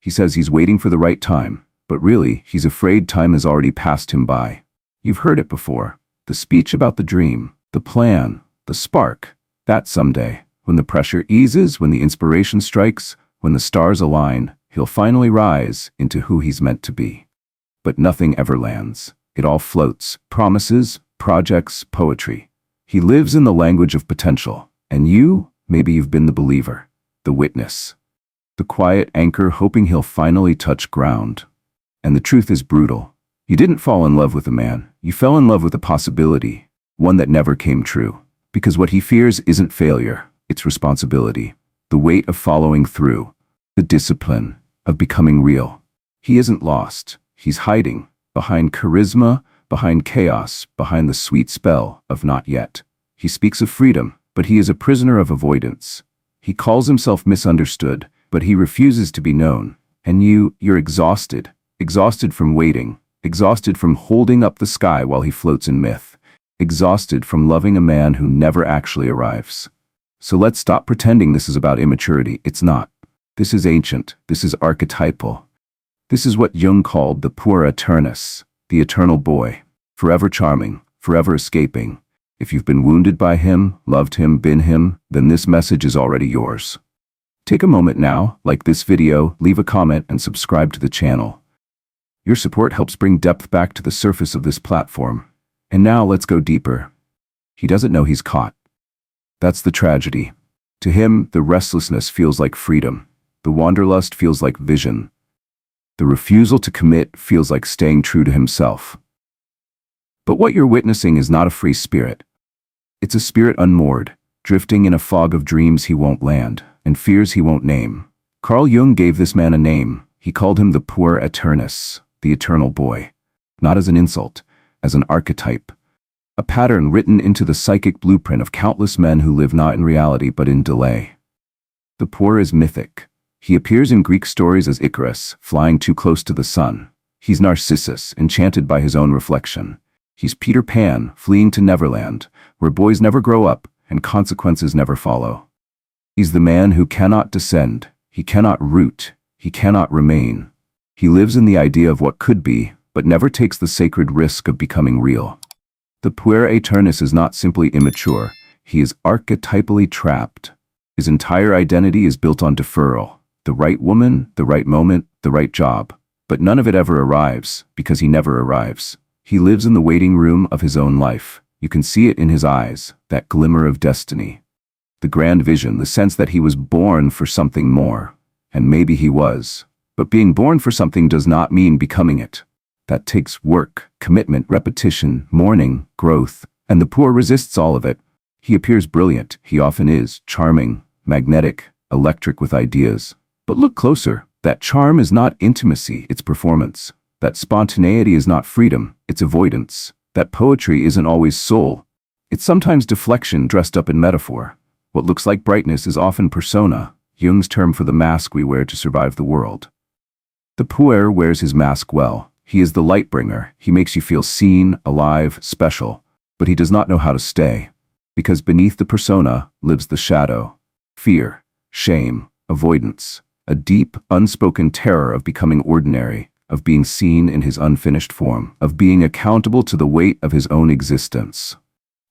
He says he's waiting for the right time, but really, he's afraid time has already passed him by. You've heard it before. The speech about the dream, the plan, the spark. That someday, when the pressure eases, when the inspiration strikes, when the stars align, he'll finally rise into who he's meant to be. But nothing ever lands. It all floats. Promises, projects, poetry. He lives in the language of potential. And you, maybe you've been the believer, the witness, the quiet anchor hoping he'll finally touch ground. And the truth is brutal. You didn't fall in love with a man. You fell in love with a possibility, one that never came true. Because what he fears isn't failure, it's responsibility. The weight of following through, the discipline of becoming real. He isn't lost. He's hiding behind charisma, behind chaos, behind the sweet spell of not yet. He speaks of freedom, but he is a prisoner of avoidance. He calls himself misunderstood, but he refuses to be known. And you're exhausted. Exhausted from waiting. Exhausted from holding up the sky while he floats in myth. Exhausted from loving a man who never actually arrives. So let's stop pretending this is about immaturity. It's not. This is ancient. This is archetypal. This is what Jung called the Puer Aeternus, the eternal boy. Forever charming, forever escaping. If you've been wounded by him, loved him, been him, then this message is already yours. Take a moment now, like this video, leave a comment, and subscribe to the channel. Your support helps bring depth back to the surface of this platform. And now let's go deeper. He doesn't know he's caught. That's the tragedy. To him, the restlessness feels like freedom. The wanderlust feels like vision. The refusal to commit feels like staying true to himself. But what you're witnessing is not a free spirit. It's a spirit unmoored, drifting in a fog of dreams he won't land, and fears he won't name. Carl Jung gave this man a name. He called him the Puer Aeternus, the eternal boy. Not as an insult, as an archetype. A pattern written into the psychic blueprint of countless men who live not in reality but in delay. The Puer is mythic. He appears in Greek stories as Icarus, flying too close to the sun. He's Narcissus, enchanted by his own reflection. He's Peter Pan, fleeing to Neverland, where boys never grow up and consequences never follow. He's the man who cannot descend, he cannot root, he cannot remain. He lives in the idea of what could be, but never takes the sacred risk of becoming real. The Puer Aeternus is not simply immature, he is archetypally trapped. His entire identity is built on deferral. The right woman, the right moment, the right job. But none of it ever arrives, because he never arrives. He lives in the waiting room of his own life. You can see it in his eyes, that glimmer of destiny. The grand vision, the sense that he was born for something more. And maybe he was. But being born for something does not mean becoming it. That takes work, commitment, repetition, mourning, growth. And the Puer resists all of it. He appears brilliant. He often is. Charming, magnetic, electric with ideas. But look closer. That charm is not intimacy, it's performance. That spontaneity is not freedom, it's avoidance. That poetry isn't always soul. It's sometimes deflection dressed up in metaphor. What looks like brightness is often persona, Jung's term for the mask we wear to survive the world. The Puer wears his mask well. He is the light bringer. He makes you feel seen, alive, special. But he does not know how to stay. Because beneath the persona lives the shadow. Fear, shame, avoidance. A deep, unspoken terror of becoming ordinary, of being seen in his unfinished form, of being accountable to the weight of his own existence.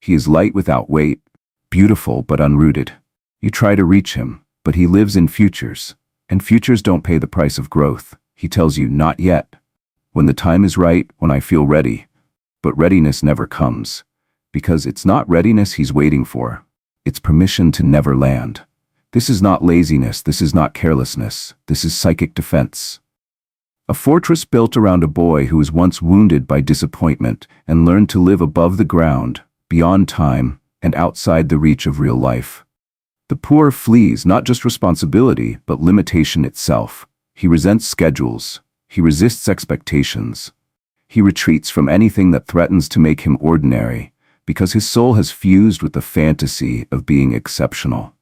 He is light without weight, beautiful but unrooted. You try to reach him, but he lives in futures, and futures don't pay the price of growth. He tells you, not yet. When the time is right, when I feel ready. But readiness never comes, because it's not readiness he's waiting for. It's permission to never land. This is not laziness, this is not carelessness, this is psychic defense. A fortress built around a boy who was once wounded by disappointment and learned to live above the ground, beyond time, and outside the reach of real life. The Puer flees not just responsibility, but limitation itself. He resents schedules. He resists expectations. He retreats from anything that threatens to make him ordinary, because his soul has fused with the fantasy of being exceptional.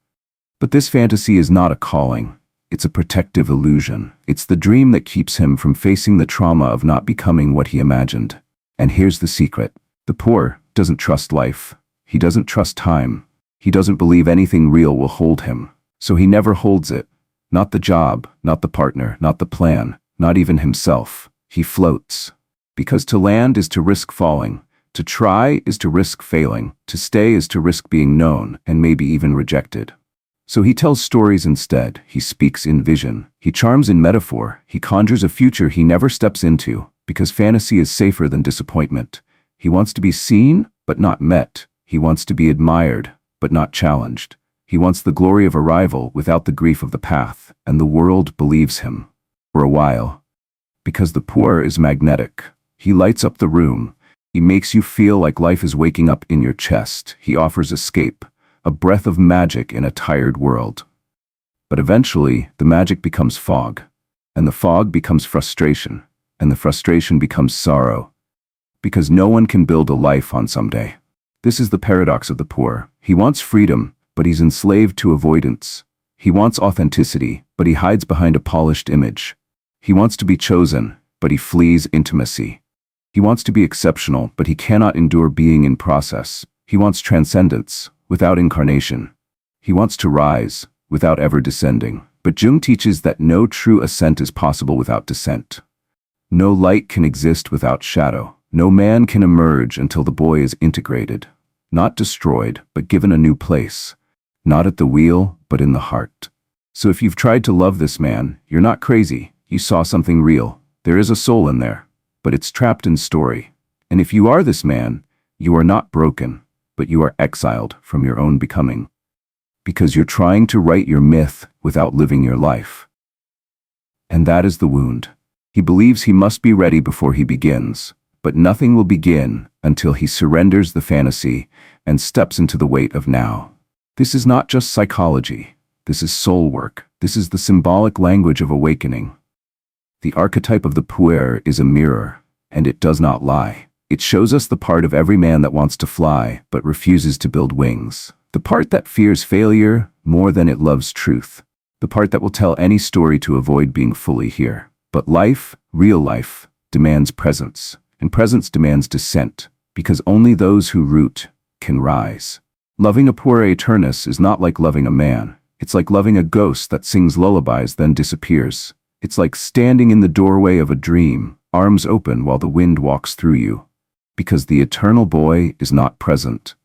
But this fantasy is not a calling. It's a protective illusion. It's the dream that keeps him from facing the trauma of not becoming what he imagined. And here's the secret. The Puer doesn't trust life. He doesn't trust time. He doesn't believe anything real will hold him. So he never holds it. Not the job, not the partner, not the plan, not even himself. He floats. Because to land is to risk falling. To try is to risk failing. To stay is to risk being known and maybe even rejected. So he tells stories instead. He speaks in vision. He charms in metaphor. He conjures a future he never steps into, because fantasy is safer than disappointment. He wants to be seen, but not met. He wants to be admired, but not challenged. He wants the glory of arrival without the grief of the path, and the world believes him. For a while. Because the Puer is magnetic. He lights up the room. He makes you feel like life is waking up in your chest. He offers escape, a breath of magic in a tired world. But eventually, the magic becomes fog, and the fog becomes frustration, and the frustration becomes sorrow. Because no one can build a life on someday. This is the paradox of the Puer. He wants freedom, but he's enslaved to avoidance. He wants authenticity, but he hides behind a polished image. He wants to be chosen, but he flees intimacy. He wants to be exceptional, but he cannot endure being in process. He wants transcendence, without incarnation. He wants to rise, without ever descending. But Jung teaches that no true ascent is possible without descent. No light can exist without shadow. No man can emerge until the boy is integrated. Not destroyed, but given a new place. Not at the wheel, but in the heart. So if you've tried to love this man, you're not crazy. You saw something real. There is a soul in there, but it's trapped in story. And if you are this man, you are not broken, but you are exiled from your own becoming. Because you're trying to write your myth without living your life. And that is the wound. He believes he must be ready before he begins, but nothing will begin until he surrenders the fantasy and steps into the weight of now. This is not just psychology. This is soul work. This is the symbolic language of awakening. The archetype of the Puer is a mirror, and it does not lie. It shows us the part of every man that wants to fly, but refuses to build wings. The part that fears failure more than it loves truth. The part that will tell any story to avoid being fully here. But life, real life, demands presence, and presence demands descent, because only those who root can rise. Loving a Puer Aeternus is not like loving a man. It's like loving a ghost that sings lullabies then disappears. It's like standing in the doorway of a dream, arms open while the wind walks through you. Because the eternal boy is not present.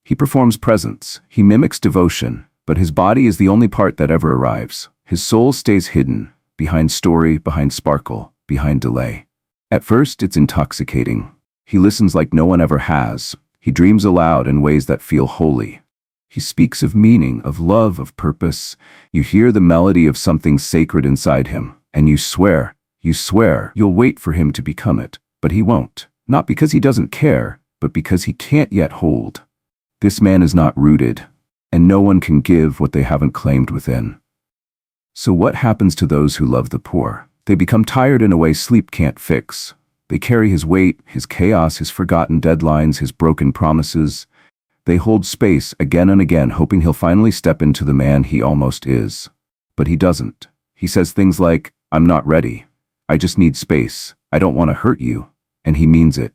He performs presence, he mimics devotion, but his body is the only part that ever arrives. His soul stays hidden, behind story, behind sparkle, behind delay. At first, it's intoxicating. He listens like no one ever has. He dreams aloud in ways that feel holy. He speaks of meaning, of love, of purpose. You hear the melody of something sacred inside him, and you swear you'll wait for him to become it. But he won't. Not because he doesn't care, but because he can't yet hold. This man is not rooted, and no one can give what they haven't claimed within. So what happens to those who love the Puer? They become tired in a way sleep can't fix. They carry his weight, his chaos, his forgotten deadlines, his broken promises. They hold space again and again, hoping he'll finally step into the man he almost is. But he doesn't. He says things like, "I'm not ready. I just need space. I don't want to hurt you." And he means it.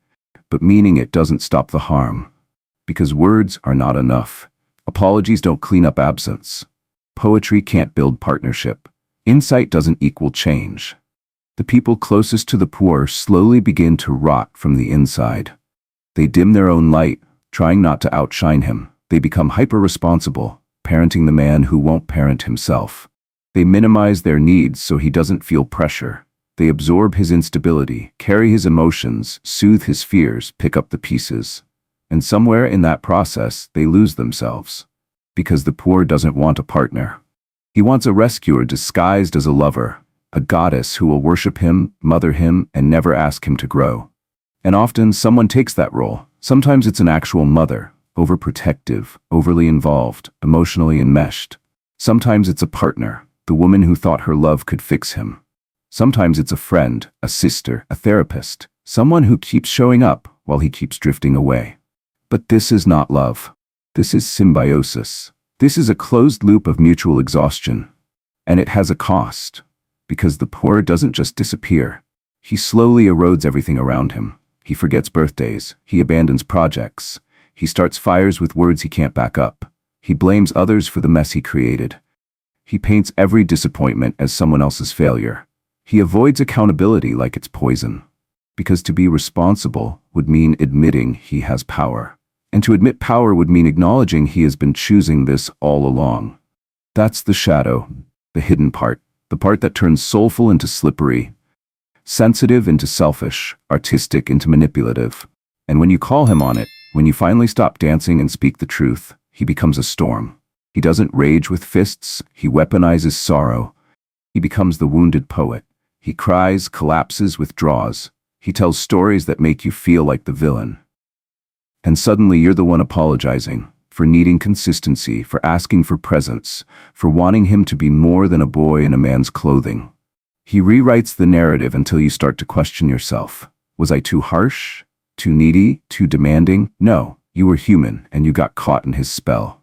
But meaning it doesn't stop the harm. Because words are not enough. Apologies don't clean up absence. Poetry can't build partnership. Insight doesn't equal change. The people closest to the Puer slowly begin to rot from the inside. They dim their own light, trying not to outshine him. They become hyper-responsible, parenting the man who won't parent himself. They minimize their needs so he doesn't feel pressure. They absorb his instability, carry his emotions, soothe his fears, pick up the pieces. And somewhere in that process, they lose themselves. Because the Puer doesn't want a partner. He wants a rescuer disguised as a lover, a goddess who will worship him, mother him, and never ask him to grow. And often someone takes that role. Sometimes it's an actual mother, overprotective, overly involved, emotionally enmeshed. Sometimes it's a partner, the woman who thought her love could fix him. Sometimes it's a friend, a sister, a therapist, someone who keeps showing up while he keeps drifting away. But this is not love. This is symbiosis. This is a closed loop of mutual exhaustion. And it has a cost. Because the Puer doesn't just disappear. He slowly erodes everything around him. He forgets birthdays. He abandons projects. He starts fires with words he can't back up. He blames others for the mess he created. He paints every disappointment as someone else's failure. He avoids accountability like it's poison. Because to be responsible would mean admitting he has power. And to admit power would mean acknowledging he has been choosing this all along. That's the shadow, the hidden part, the part that turns soulful into slippery, sensitive into selfish, artistic into manipulative. And when you call him on it, when you finally stop dancing and speak the truth, he becomes a storm. He doesn't rage with fists, he weaponizes sorrow. He becomes the wounded poet. He cries, collapses, withdraws. He tells stories that make you feel like the villain. And suddenly you're the one apologizing, for needing consistency, for asking for presence, for wanting him to be more than a boy in a man's clothing. He rewrites the narrative until you start to question yourself. Was I too harsh? Too needy? Too demanding? No, you were human and you got caught in his spell.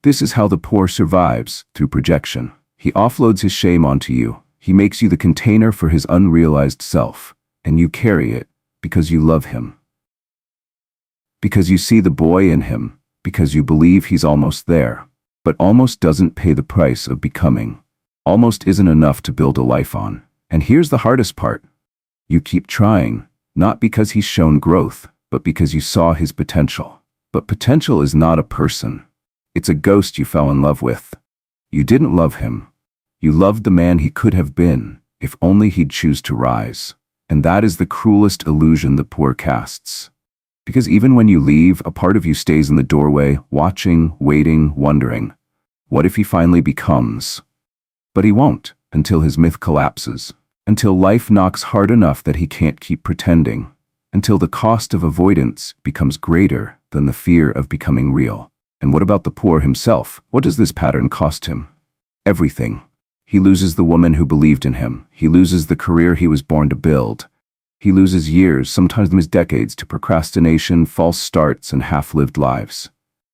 This is how the Puer survives, through projection. He offloads his shame onto you. He makes you the container for his unrealized self, and you carry it because you love him. Because you see the boy in him, because you believe he's almost there. But almost doesn't pay the price of becoming. Almost isn't enough to build a life on. And here's the hardest part. You keep trying, not because he's shown growth, but because you saw his potential. But potential is not a person. It's a ghost you fell in love with. You didn't love him. You loved the man he could have been, if only he'd choose to rise. And that is the cruelest illusion the Puer casts. Because even when you leave, a part of you stays in the doorway, watching, waiting, wondering. What if he finally becomes? But he won't, until his myth collapses. Until life knocks hard enough that he can't keep pretending. Until the cost of avoidance becomes greater than the fear of becoming real. And what about the Puer himself? What does this pattern cost him? Everything. He loses the woman who believed in him. He loses the career he was born to build. He loses years, sometimes decades, to procrastination, false starts, and half-lived lives.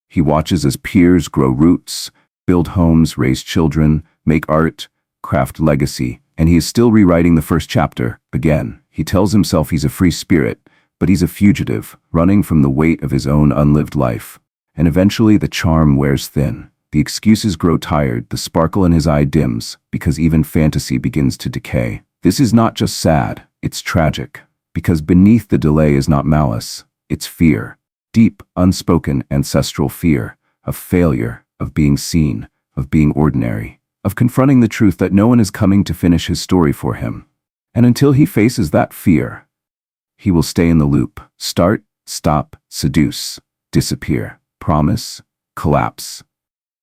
He watches as peers grow roots, build homes, raise children, make art, craft legacy, and he is still rewriting the first chapter, again. He tells himself he's a free spirit, but he's a fugitive, running from the weight of his own unlived life. And eventually the charm wears thin. The excuses grow tired, the sparkle in his eye dims, because even fantasy begins to decay. This is not just sad, it's tragic. Because beneath the delay is not malice, it's fear. Deep, unspoken, ancestral fear. Of failure, of being seen, of being ordinary. Of confronting the truth that no one is coming to finish his story for him. And until he faces that fear, he will stay in the loop. Start, stop, seduce, disappear, promise, collapse.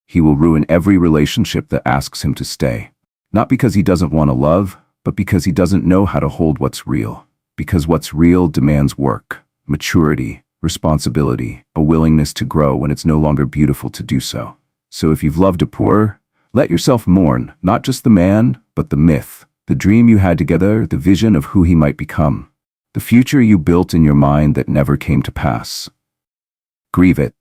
He will ruin every relationship that asks him to stay. Not because he doesn't want to love, but because he doesn't know how to hold what's real. Because what's real demands work, maturity, responsibility, a willingness to grow when it's no longer beautiful to do so. So if you've loved a Puer, let yourself mourn, not just the man, but the myth, the dream you had together, the vision of who he might become, the future you built in your mind that never came to pass. Grieve it,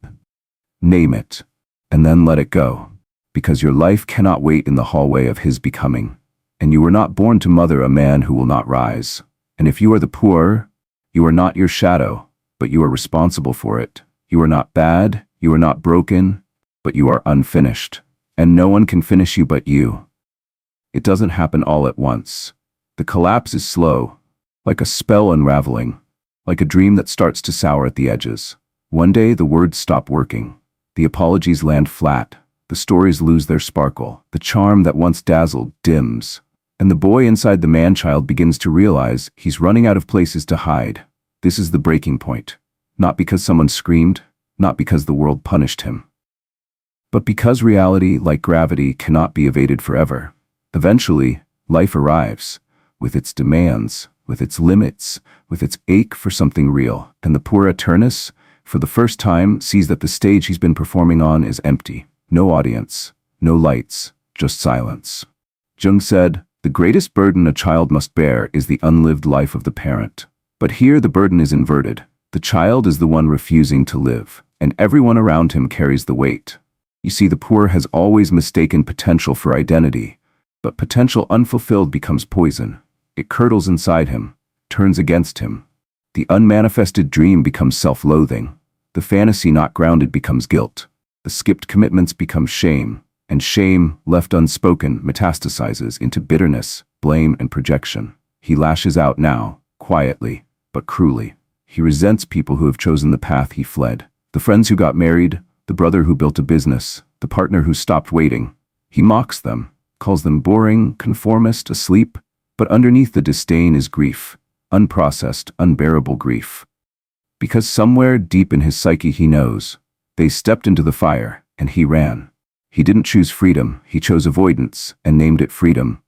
name it, and then let it go, because your life cannot wait in the hallway of his becoming, and you were not born to mother a man who will not rise. And if you are the Puer, you are not your shadow, but you are responsible for it. You are not bad, you are not broken, but you are unfinished. And no one can finish you but you. It doesn't happen all at once. The collapse is slow, like a spell unraveling, like a dream that starts to sour at the edges. One day the words stop working. The apologies land flat. The stories lose their sparkle. The charm that once dazzled dims. And the boy inside the man-child begins to realize he's running out of places to hide. This is the breaking point. Not because someone screamed, not because the world punished him, but because reality, like gravity, cannot be evaded forever. Eventually, life arrives, with its demands, with its limits, with its ache for something real. And the Puer Aeternus, for the first time, sees that the stage he's been performing on is empty. No audience, no lights, just silence. Jung said, "The greatest burden a child must bear is the unlived life of the parent." But here the burden is inverted. The child is the one refusing to live, and everyone around him carries the weight. You see, the Puer has always mistaken potential for identity, but potential unfulfilled becomes poison. It curdles inside him, turns against him. The unmanifested dream becomes self-loathing. The fantasy not grounded becomes guilt. The skipped commitments become shame. And shame, left unspoken, metastasizes into bitterness, blame, and projection. He lashes out now, quietly, but cruelly. He resents people who have chosen the path he fled. The friends who got married, the brother who built a business, the partner who stopped waiting. He mocks them, calls them boring, conformist, asleep, but underneath the disdain is grief, unprocessed, unbearable grief. Because somewhere deep in his psyche he knows, they stepped into the fire, and he ran. He didn't choose freedom, he chose avoidance, and named it freedom.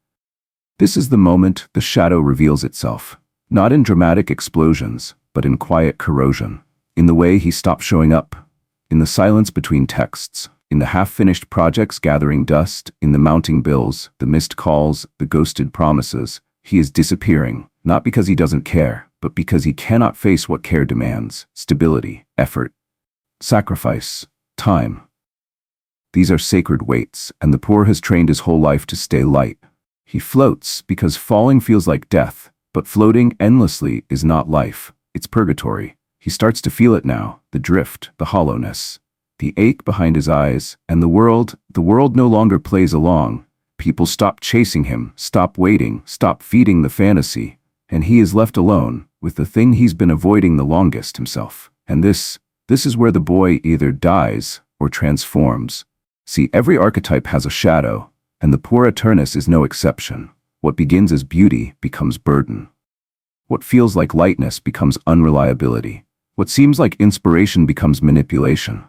This is the moment the shadow reveals itself, not in dramatic explosions, but in quiet corrosion, in the way he stopped showing up, in the silence between texts, in the half-finished projects gathering dust, in the mounting bills, the missed calls, the ghosted promises. He is disappearing, not because he doesn't care, but because he cannot face what care demands: stability, effort, sacrifice, time. These are sacred weights, and the Puer has trained his whole life to stay light. He floats because falling feels like death, but floating endlessly is not life, it's purgatory. He starts to feel it now, the drift, the hollowness, the ache behind his eyes, and the world no longer plays along. People stop chasing him, stop waiting, stop feeding the fantasy, and he is left alone with the thing he's been avoiding the longest, himself. And this is where the boy either dies or transforms. See, every archetype has a shadow, and the Puer Aeternus is no exception. What begins as beauty becomes burden. What feels like lightness becomes unreliability. What seems like inspiration becomes manipulation.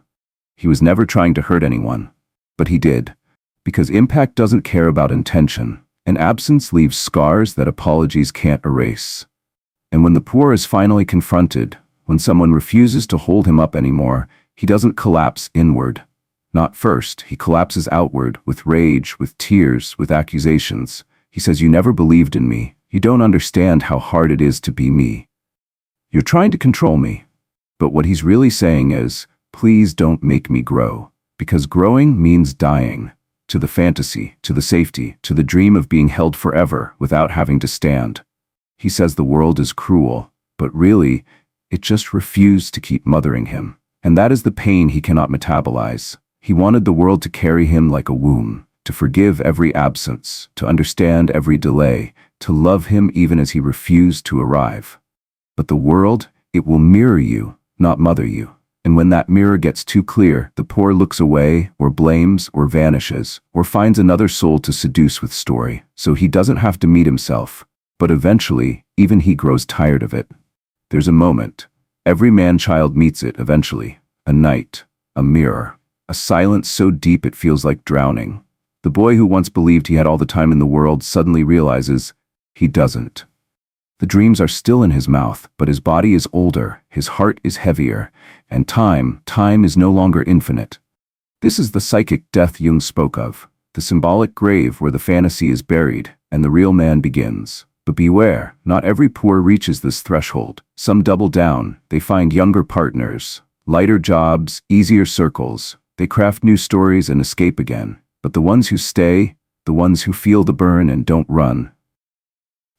He was never trying to hurt anyone, but he did, because impact doesn't care about intention, and absence leaves scars that apologies can't erase. And when the Puer is finally confronted, when someone refuses to hold him up anymore, he doesn't collapse inward. Not first, he collapses outward, with rage, with tears, with accusations. He says, "You never believed in me. You don't understand how hard it is to be me. You're trying to control me." But what he's really saying is, please don't make me grow, because growing means dying. To the fantasy, to the safety, to the dream of being held forever without having to stand. He says the world is cruel, but really, it just refused to keep mothering him. And that is the pain he cannot metabolize. He wanted the world to carry him like a womb, to forgive every absence, to understand every delay, to love him even as he refused to arrive. But the world, it will mirror you, not mother you. And when that mirror gets too clear, the Puer looks away, or blames, or vanishes, or finds another soul to seduce with story, so he doesn't have to meet himself. But eventually, even he grows tired of it. There's a moment. Every man-child meets it eventually. A night, a mirror, a silence so deep it feels like drowning. The boy who once believed he had all the time in the world suddenly realizes he doesn't. The dreams are still in his mouth, but his body is older, his heart is heavier, and time is no longer infinite. This is the psychic death Jung spoke of, the symbolic grave where the fantasy is buried and the real man begins. But beware, not every Puer reaches this threshold. Some double down, they find younger partners, lighter jobs, easier circles. They craft new stories and escape again. But the ones who stay, the ones who feel the burn and don't run,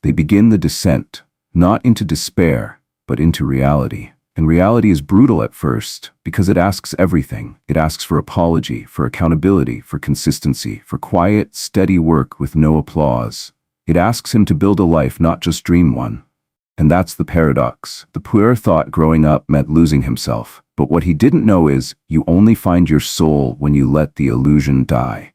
they begin the descent, not into despair, but into reality. And reality is brutal at first, because it asks everything. It asks for apology, for accountability, for consistency, for quiet, steady work with no applause. It asks him to build a life, not just dream one. And that's the paradox. The Puer thought growing up meant losing himself. But what he didn't know is, you only find your soul when you let the illusion die.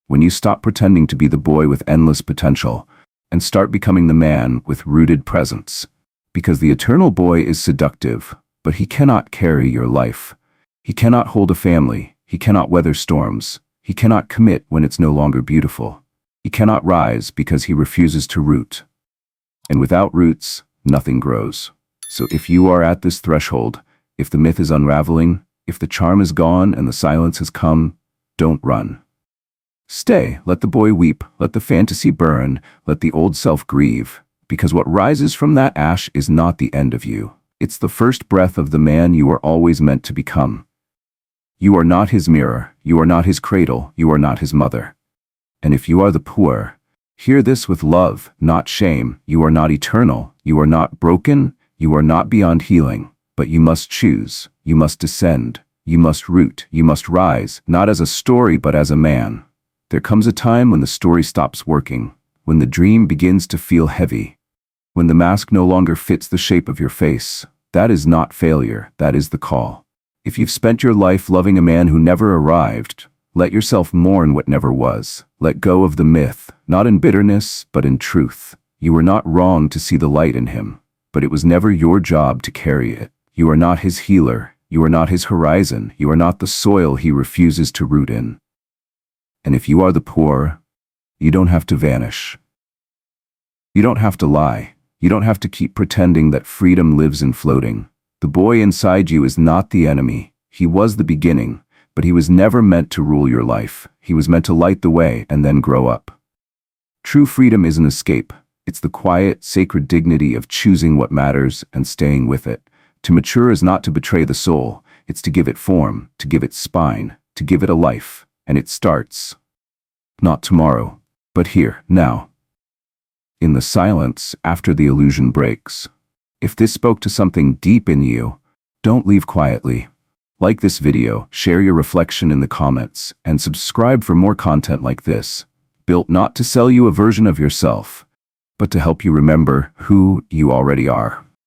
When you stop pretending to be the boy with endless potential, and start becoming the man with rooted presence. Because the eternal boy is seductive, but he cannot carry your life. He cannot hold a family. He cannot weather storms. He cannot commit when it's no longer beautiful. He cannot rise because he refuses to root. And without roots, nothing grows. So if you are at this threshold, if the myth is unraveling, if the charm is gone and the silence has come, don't run. Stay, let the boy weep, let the fantasy burn, let the old self grieve, because what rises from that ash is not the end of you. It's the first breath of the man you are always meant to become. You are not his mirror, you are not his cradle, you are not his mother. And if you are the Puer, hear this with love, not shame. You are not eternal, you are not broken, you are not beyond healing, but you must choose, you must descend, you must root, you must rise, not as a story but as a man. There comes a time when the story stops working, when the dream begins to feel heavy, when the mask no longer fits the shape of your face. That is not failure, that is the call. If you've spent your life loving a man who never arrived, let yourself mourn what never was. Let go of the myth, not in bitterness, but in truth. You were not wrong to see the light in him, but it was never your job to carry it. You are not his healer, you are not his horizon, you are not the soil he refuses to root in. And if you are the Puer, you don't have to vanish. You don't have to lie. You don't have to keep pretending that freedom lives in floating. The boy inside you is not the enemy. He was the beginning, but he was never meant to rule your life. He was meant to light the way and then grow up. True freedom isn't escape. It's the quiet, sacred dignity of choosing what matters and staying with it. To mature is not to betray the soul. It's to give it form, to give it spine, to give it a life. And it starts, not tomorrow, but here, now. In the silence after the illusion breaks. If this spoke to something deep in you, don't leave quietly. Like this video, share your reflection in the comments, and subscribe for more content like this, built not to sell you a version of yourself, but to help you remember who you already are.